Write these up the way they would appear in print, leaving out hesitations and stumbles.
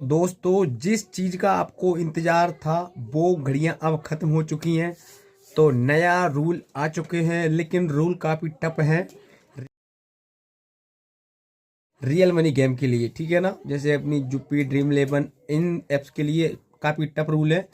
दोस्तों, जिस चीज का आपको इंतजार था वो घड़ियां अब खत्म हो चुकी हैं। तो नया रूल आ चुके हैं, लेकिन रूल काफी टफ है रियल मनी गेम के लिए। ठीक है ना, जैसे अपनी जुप्पी, ड्रीम इलेवन, इन एप्स के लिए काफी टफ रूल है।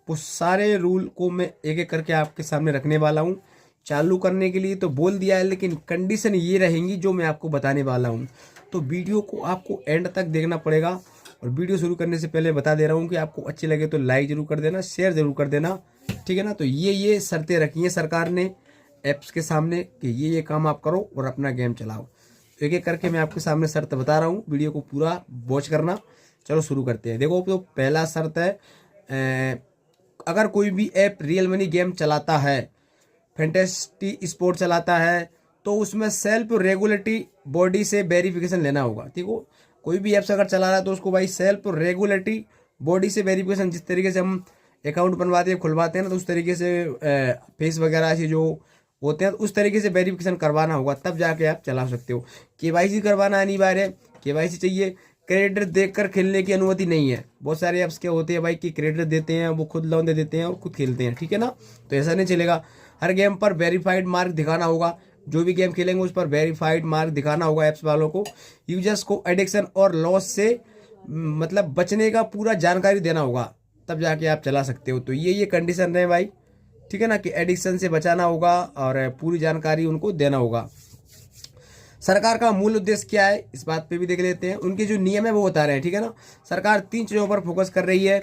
वो सारे रूल को मैं एक एक करके आपके सामने रखने वाला हूँ। चालू करने के लिए तो बोल दिया है, लेकिन कंडीशन ये रहेंगी जो मैं आपको बताने वाला हूँ। तो वीडियो को आपको एंड तक देखना पड़ेगा। और वीडियो शुरू करने से पहले बता दे रहा हूँ कि आपको अच्छी लगे तो लाइक जरूर कर देना, शेयर जरूर कर देना। ठीक है ना। तो ये शर्तें रखी हैं सरकार ने ऐप्स के सामने कि ये काम आप करो और अपना गेम चलाओ। एक एक करके मैं आपके सामने शर्त बता रहा हूँ, वीडियो को पूरा वॉच करना। चलो शुरू करते हैं। देखो, तो पहला शर्त है, अगर कोई भी ऐप रियल मनी गेम चलाता है, फैंटेस्टी स्पोर्ट चलाता है, तो उसमें सेल्फ रेगुलेटरी बॉडी से वेरिफिकेशन लेना होगा। ठीक हो, कोई भी ऐप्स अगर चला रहा है तो उसको भाई सेल्फ रेगुलेटरी बॉडी से वेरिफिकेशन, जिस तरीके से हम अकाउंट बनवाते हैं, खुलवाते हैं ना, तो उस तरीके से फेस वगैरह ऐसे जो होते हैं उस तरीके से वेरिफिकेशन करवाना होगा, तब जाके आप चला सकते हो। केवाईसी करवाना अनिवार्य है, केवाईसी चाहिए। क्रेडिट देखकर खेलने की अनुमति नहीं है। बहुत सारे ऐप्स क्या होते हैं भाई कि क्रेडिट देते हैं, वो खुद लोन दे देते हैं और खुद खेलते हैं। ठीक है ना, तो ऐसा नहीं चलेगा। हर गेम पर वेरीफाइड मार्क दिखाना होगा। जो भी गेम खेलेंगे उस पर वेरीफाइड मार्क दिखाना होगा ऐप्स वालों को। यूजर्स को एडिक्शन और लॉस से मतलब बचने का पूरा जानकारी देना होगा, तब जाके आप चला सकते हो। तो ये कंडीशन है भाई। ठीक है ना, कि एडिक्शन से बचाना होगा और पूरी जानकारी उनको देना होगा। सरकार का मूल उद्देश्य क्या है, इस बात पे भी देख लेते हैं। उनके जो नियम है वो बता रहे हैं। ठीक है ना, सरकार 3 चीजों पर फोकस कर रही है।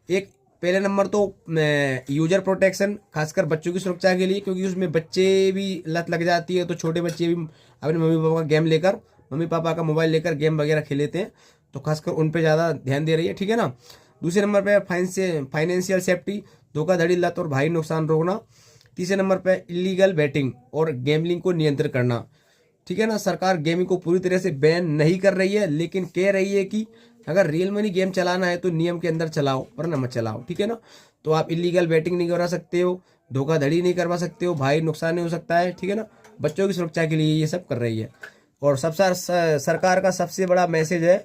एक, पहले नंबर तो यूजर प्रोटेक्शन, खासकर बच्चों की सुरक्षा के लिए, क्योंकि उसमें बच्चे भी लत लग जाती है। तो छोटे बच्चे भी अपने मम्मी पापा का मोबाइल लेकर गेम वगैरह खेल लेते हैं, तो खासकर उन पे ज़्यादा ध्यान दे रही है। ठीक है ना। दूसरे नंबर पे फाइनेंशियल सेफ्टी, धोखाधड़ी, लत और भारी नुकसान रोकना। तीसरे नंबर पे इलीगल बैटिंग और गैम्बलिंग को नियंत्रित करना। ठीक है ना, सरकार गेमिंग को पूरी तरह से बैन नहीं कर रही है, लेकिन कह रही है कि अगर रियल मनी गेम चलाना है तो नियम के अंदर चलाओ, वरना मत चलाओ। ठीक है ना, तो आप इलीगल बैटिंग नहीं करा सकते हो, धोखाधड़ी नहीं करवा सकते हो, भाई नुकसान नहीं हो सकता है। ठीक है ना, बच्चों की सुरक्षा के लिए ये सब कर रही है। और सबसे सरकार का सबसे बड़ा मैसेज है,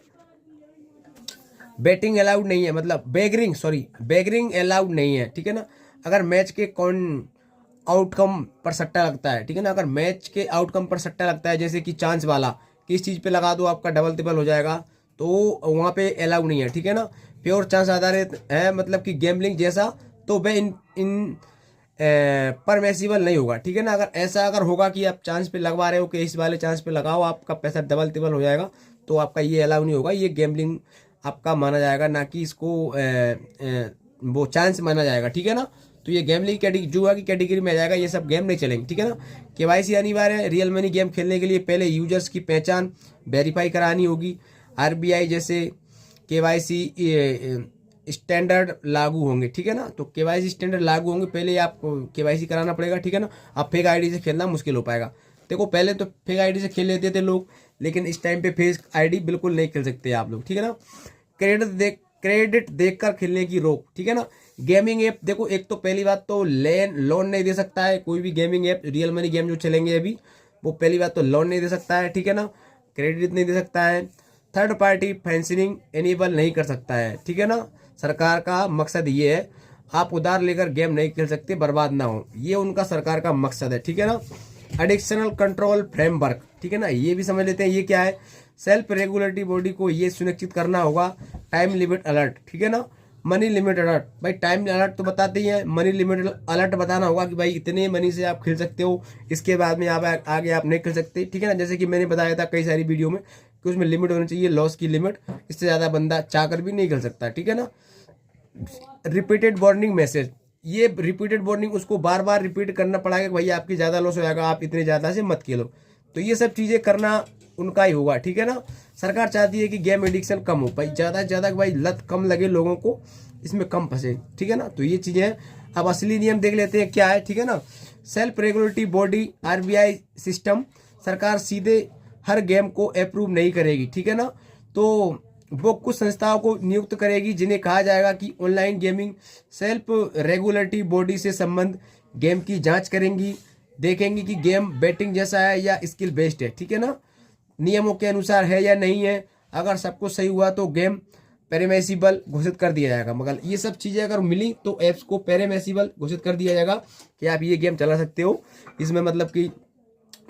बैटिंग अलाउड नहीं है, मतलब बेगरिंग अलाउड नहीं है। ठीक है ना, अगर मैच के कौन आउटकम पर सट्टा लगता है, ठीक है ना, अगर मैच के आउटकम पर सट्टा लगता है, जैसे कि चांस वाला, किस चीज़ पे लगा दो आपका डबल ट्रिपल हो जाएगा, तो वहाँ पे अलाउ नहीं है। ठीक है ना, प्योर चांस आधारित है, मतलब कि गैम्बलिंग जैसा, तो वह इन इन परमेसिबल नहीं होगा। ठीक है ना, अगर ऐसा अगर होगा कि आप चांस पे लगवा रहे हो कि इस वाले चांस पे लगाओ आपका पैसा डबल ट्रिपल हो जाएगा, तो आपका ये अलाउ नहीं होगा। ये गैम्बलिंग आपका माना जाएगा, ना कि इसको वो चांस माना जाएगा। ठीक है ना, तो ये गैम्बलिंग कैटेगरी, जुआ की कैटेगरी में आ जाएगा। ये सब गेम नहीं चलेंगे। ठीक है ना, केवाईसी अनिवार्य है। रियल मनी गेम खेलने के लिए पहले यूजर्स की पहचान वेरीफाई करानी होगी। आरबीआई जैसे केवाईसी स्टैंडर्ड लागू होंगे। ठीक है ना, तो केवाईसी स्टैंडर्ड लागू होंगे, पहले आपको केवाईसी कराना पड़ेगा। ठीक है ना, अब फेक आईडी से खेलना मुश्किल हो पाएगा। देखो, पहले तो फेक आईडी से खेल लेते थे लोग, लेकिन इस टाइम पे फेक आईडी बिल्कुल नहीं खेल सकते आप लोग। ठीक है ना, क्रेडिट देखकर खेलने की रोक। ठीक है ना, गेमिंग ऐप देखो, एक तो पहली बात तो लोन नहीं दे सकता है कोई भी gaming app. Real money game जो चलेंगे अभी, वो पहली बात तो लोन नहीं दे सकता है। ठीक है ना, क्रेडिट नहीं दे सकता है। थर्ड पार्टी फाइनेंसिंग एनेबल नहीं कर सकता है। ठीक है ना, सरकार का मकसद ये है, आप उधार लेकर गेम नहीं खेल सकते, बर्बाद ना हो, ये उनका सरकार का मकसद है। ठीक है ना, एडिक्शनल कंट्रोल फ्रेमवर्क। ठीक है ना, ये भी समझ लेते हैं ये क्या है। सेल्फ रेगुलेटरी बॉडी को ये सुनिश्चित करना होगा, टाइम लिमिट अलर्ट। ठीक है ना, मनी लिमिट अलर्ट, भाई टाइम अलर्ट तो बताते ही हैं, मनी लिमिट अलर्ट बताना होगा कि भाई इतने मनी से आप खेल सकते हो, इसके बाद में आप आगे आप नहीं खेल सकते। ठीक है ना, जैसे कि मैंने बताया था कई सारी वीडियो में कि उसमें लिमिट होनी चाहिए, लॉस की लिमिट, इससे ज़्यादा बंदा चाहकर भी नहीं खेल सकता। ठीक है ना, रिपीटेड वार्निंग मैसेज, ये रिपीटेड वार्निंग उसको बार बार रिपीट करना पड़ेगा कि भाई आपकी ज़्यादा लॉस हो जाएगा, आप इतने ज़्यादा से मत खेलो। तो ये सब चीज़ें करना उनका ही होगा। ठीक है ना, सरकार चाहती है कि गेम एडिक्शन कम हो, भाई ज़्यादा से ज़्यादा भाई लत कम लगे लोगों को, इसमें कम फंसे। ठीक है ना, तो ये चीज़ें हैं। अब असली नियम देख लेते हैं क्या है। ठीक है ना, self regulatory body RBI system, सरकार सीधे हर गेम को अप्रूव नहीं करेगी। ठीक है ना, तो वो कुछ संस्थाओं को नियुक्त करेगी, जिन्हें कहा जाएगा कि online gaming self regulatory body से संबंध गेम की जांच करेंगी, देखेंगी कि गेम बैटिंग जैसा है या स्किल बेस्ड है। ठीक है ना, नियमों के अनुसार है या नहीं है। अगर सब कुछ सही हुआ तो गेम पेरिमिसिबल घोषित कर दिया जाएगा। मगर ये सब चीज़ें अगर मिली तो ऐप्स को पेरिमिसिबल घोषित कर दिया जाएगा कि आप ये गेम चला सकते हो। इसमें मतलब कि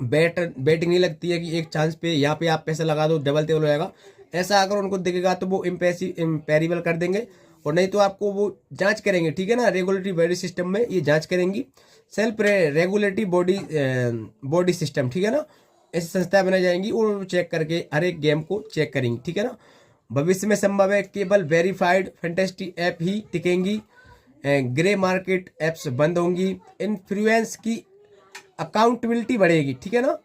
बेटिंग नहीं लगती है कि एक चांस पे यहाँ पे आप पैसा लगा दो डबल टेबल हो जाएगा। ऐसा अगर उनको दिखेगा तो वो इम्पेरिबल कर देंगे, और नहीं तो आपको वो जांच करेंगे, ठीक है ना। रेगुलेटरी बॉडी सिस्टम में ये जांच करेंगी, सेल्फ रेगुलेटरी बॉडी सिस्टम, ठीक है ना। ऐसी संस्थाएं बनाई जाएंगी और चेक करके हर एक गेम को चेक करेंगी, ठीक है ना। भविष्य में संभव है केवल वेरीफाइड फैंटेस्टी ऐप ही टिकेंगी, ग्रे मार्केट ऐप्स बंद होंगी, इन्फ्लुएंस की अकाउंटेबिलिटी बढ़ेगी, ठीक है ना।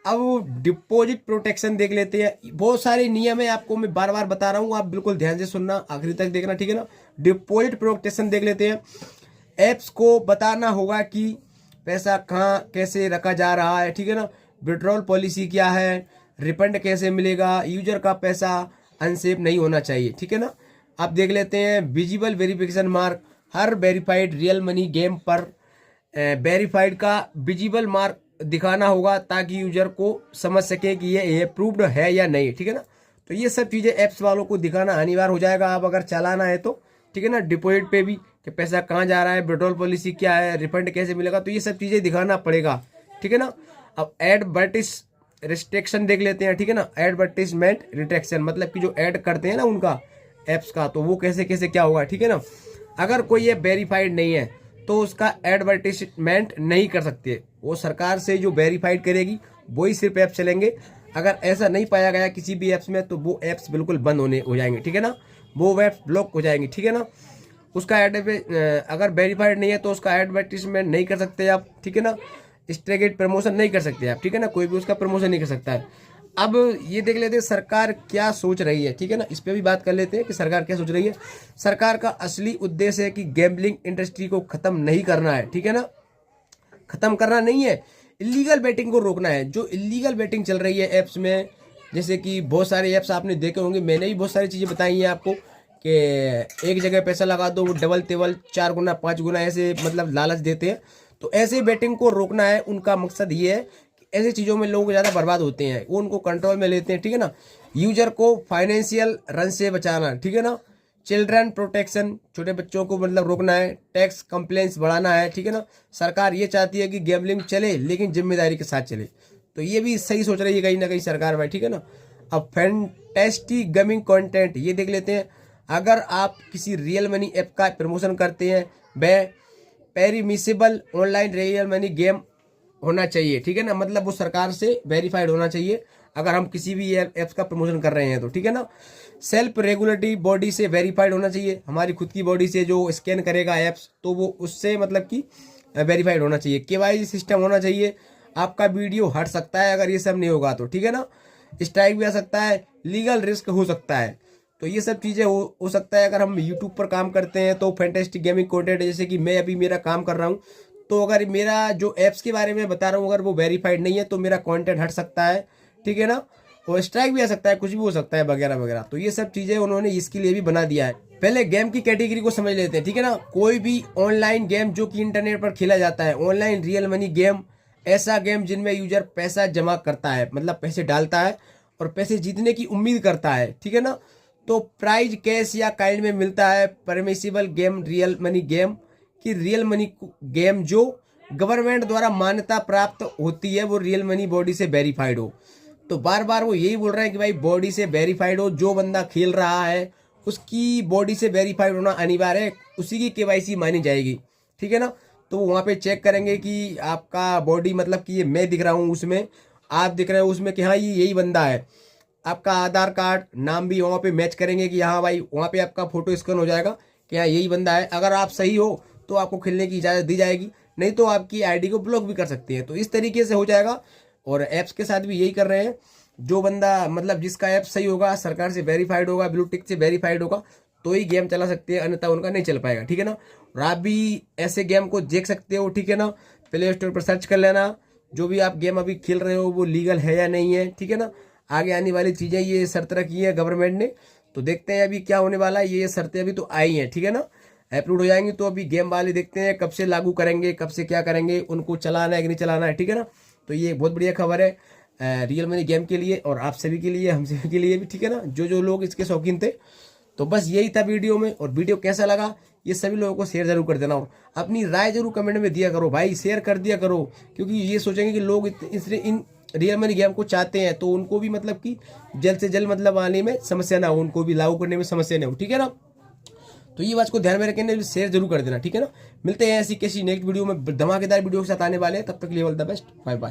अब डिपॉजिट प्रोटेक्शन देख लेते हैं। बहुत सारे नियम है, आपको मैं बार बार बता रहा हूँ, आप बिल्कुल ध्यान से सुनना, आखिरी तक देखना, ठीक है ना। डिपॉजिट प्रोटेक्शन देख लेते हैं। ऐप्स को बताना होगा कि पैसा कहाँ कैसे रखा जा रहा है, ठीक है ना। विड्रॉल पॉलिसी क्या है, रिफंड कैसे मिलेगा, यूजर का पैसा अनसेफ नहीं होना चाहिए, ठीक है ना। आप देख लेते हैं विजिबल वेरिफिकेशन मार्क, हर वेरीफाइड रियल मनी गेम पर वेरीफाइड का विजिबल मार्क दिखाना होगा ताकि यूजर को समझ सके कि ये अप्रूव्ड है या नहीं, ठीक है ना। तो ये सब चीज़ें ऐप्स वालों को दिखाना अनिवार्य हो जाएगा, आप अगर चलाना है तो, ठीक है ना। डिपॉजिट पे भी कि पैसा कहाँ जा रहा है, विड्रॉल पॉलिसी क्या है, रिफंड कैसे मिलेगा, तो ये सब चीज़ें दिखाना पड़ेगा, ठीक है ना। अब एडवर्टिस रिस्ट्रिक्शन देख लेते हैं, ठीक है ना। एडवर्टिजमेंट रिस्ट्रिक्शन मतलब कि जो ऐड करते हैं ना उनका ऐप्स का, तो वो कैसे कैसे क्या होगा, ठीक है ना। अगर कोई ऐप वेरीफाइड नहीं है तो उसका एडवर्टिजमेंट नहीं कर सकते, वो सरकार से जो वेरीफाइड करेगी वही सिर्फ ऐप चलेंगे। अगर ऐसा नहीं पाया गया किसी भी ऐप्स में तो वो ऐप्स बिल्कुल बंद होने हो जाएंगे, ठीक है ना। वो ऐप्स ब्लॉक हो जाएंगी, ठीक है ना। उसका अगर वेरीफाइड नहीं है तो उसका एडवर्टिजमेंट नहीं कर सकते आप, ठीक है ना। स्ट्रेटेजिक प्रमोशन नहीं कर सकते आप, ठीक है ना। कोई भी उसका प्रमोशन नहीं कर सकता है। अब ये देख लेते हैं सरकार क्या सोच रही है, ठीक है ना। इस पे भी बात कर लेते हैं कि सरकार क्या सोच रही है। सरकार का असली उद्देश्य है कि गैम्बलिंग इंडस्ट्री को खत्म नहीं करना है, ठीक है ना। खत्म करना नहीं है, इलीगल बेटिंग को रोकना है। जो इलीगल बेटिंग चल रही है ऐप्स में, जैसे कि बहुत सारे ऐप्स आपने देखे होंगे, मैंने भी बहुत सारी चीज़ें बताई हैं आपको कि एक जगह पैसा लगा दो वो डबल टेबल 4 गुना 5 गुना ऐसे मतलब लालच देते हैं। तो ऐसे बेटिंग को रोकना है। उनका मकसद ये है कि ऐसी चीज़ों में लोग ज़्यादा बर्बाद होते हैं, वो उनको कंट्रोल में लेते हैं, ठीक है ना। यूजर को फाइनेंशियल रन से बचाना, ठीक है ना। चिल्ड्रन प्रोटेक्शन, छोटे बच्चों को मतलब रोकना है। टैक्स कंप्लेंट्स बढ़ाना है, ठीक है ना। सरकार ये चाहती है कि गैम्बलिंग चले लेकिन जिम्मेदारी के साथ चले, तो ये भी सही सोच रही है कहीं ना कहीं सरकार भाई, ठीक है ना। अब फैंटेस्टी गेमिंग कंटेंट ये देख लेते हैं। अगर आप किसी रियल मनी ऐप का प्रमोशन करते हैं, वह पेरिमिसिबल ऑनलाइन रियल मनी गेम होना चाहिए, ठीक है ना। मतलब वो सरकार से वेरीफाइड होना चाहिए अगर हम किसी भी ऐप्स का प्रमोशन कर रहे हैं तो, ठीक है ना। सेल्फ रेगुलेटरी बॉडी से वेरीफाइड होना चाहिए, हमारी खुद की बॉडी से जो स्कैन करेगा ऐप्स तो वो उससे मतलब कि वेरीफाइड होना चाहिए। केवाईसी सिस्टम होना चाहिए, आपका वीडियो हट सकता है अगर ये सब नहीं होगा तो, ठीक है ना। स्ट्राइक भी आ सकता है, लीगल रिस्क हो सकता है, तो ये सब चीज़ें हो सकता है। अगर हम यूट्यूब पर काम करते हैं तो फैंटेस्टिक गेमिंग कंटेंट, जैसे कि मैं अभी मेरा काम कर रहा हूँ, तो अगर मेरा जो ऐप्स के बारे में बता रहा हूँ अगर वो वेरीफाइड नहीं है तो मेरा कंटेंट हट सकता है, ठीक है ना। और स्ट्राइक भी आ सकता है, कुछ भी हो सकता है वगैरह वगैरह। तो ये सब चीज़ें उन्होंने इसके लिए भी बना दिया है। पहले गेम की कैटेगरी को समझ लेते हैं, ठीक है ना। कोई भी ऑनलाइन गेम जो कि इंटरनेट पर खेला जाता है, ऑनलाइन रियल मनी गेम, ऐसा गेम जिनमें यूजर पैसा जमा करता है, मतलब पैसे डालता है और पैसे जीतने की उम्मीद करता है, ठीक है ना। तो प्राइज कैश या काइंड में मिलता है। Permissible game real money game की रियल मनी गेम जो गवर्नमेंट द्वारा मान्यता प्राप्त होती है, वो रियल मनी बॉडी से वेरीफाइड हो। तो बार बार वो यही बोल रहे हैं कि भाई बॉडी से वेरीफाइड हो, जो बंदा खेल रहा है उसकी बॉडी से वेरीफाइड होना अनिवार्य है, उसी की केवाईसी मानी जाएगी, ठीक है ना। तो वहाँ पे चेक करेंगे कि आपका बॉडी मतलब कि ये मैं दिख रहा हूँ उसमें, आप दिख रहे हो उसमें कि हाँ ये यही बंदा है। आपका आधार कार्ड नाम भी वहाँ पे मैच करेंगे कि हाँ भाई, वहाँ पे आपका फोटो स्कैन हो जाएगा कि हाँ यही बंदा है। अगर आप सही हो तो आपको खेलने की इजाज़त दी जाएगी, नहीं तो आपकी आईडी को ब्लॉक भी कर सकती है। तो इस तरीके से हो जाएगा। और ऐप्स के साथ भी यही कर रहे हैं, जो बंदा मतलब जिसका ऐप सही होगा, सरकार से वेरीफाइड होगा, ब्लू टिक से वेरीफाइड होगा, तो ही गेम चला सकते हैं, अन्यथा उनका नहीं चल पाएगा, ठीक है ना। और आप भी ऐसे गेम को देख सकते हो, ठीक है ना। प्ले स्टोर पर सर्च कर लेना, जो भी आप गेम अभी खेल रहे हो वो लीगल है या नहीं है, ठीक है ना। आगे आने वाली चीज़ें ये शर्त रखी है गवर्नमेंट ने, तो देखते हैं अभी क्या होने वाला है। ये शर्तें अभी तो आई हैं, ठीक है ना, अप्रूव हो जाएंगी तो अभी गेम वाले देखते हैं कब से लागू करेंगे, कब से क्या करेंगे, उनको चलाना है कि नहीं चलाना है, ठीक है ना। तो ये बहुत बढ़िया खबर है रियल मनी गेम के लिए और आप सभी के लिए, हम सभी के लिए भी, ठीक है ना, जो जो लोग इसके शौकीन थे। तो बस यही था वीडियो में, और वीडियो कैसा लगा ये सभी लोगों को शेयर जरूर कर देना, और अपनी राय जरूर कमेंट में दिया करो भाई, शेयर कर दिया करो, क्योंकि ये सोचेंगे कि लोग इन रियल मनी गेम को चाहते हैं, तो उनको भी मतलब कि जल्द से जल्द मतलब आने में समस्या ना हो, उनको भी लागू करने में समस्या ना हो, ठीक है ना। तो ये बात को ध्यान में रखना, शेयर जरूर कर देना, ठीक है ना। मिलते हैं ऐसी किसी नेक्स्ट वीडियो में, धमाकेदार वीडियो के साथ आने वाले हैं, तब तक के लिए all the best, bye bye.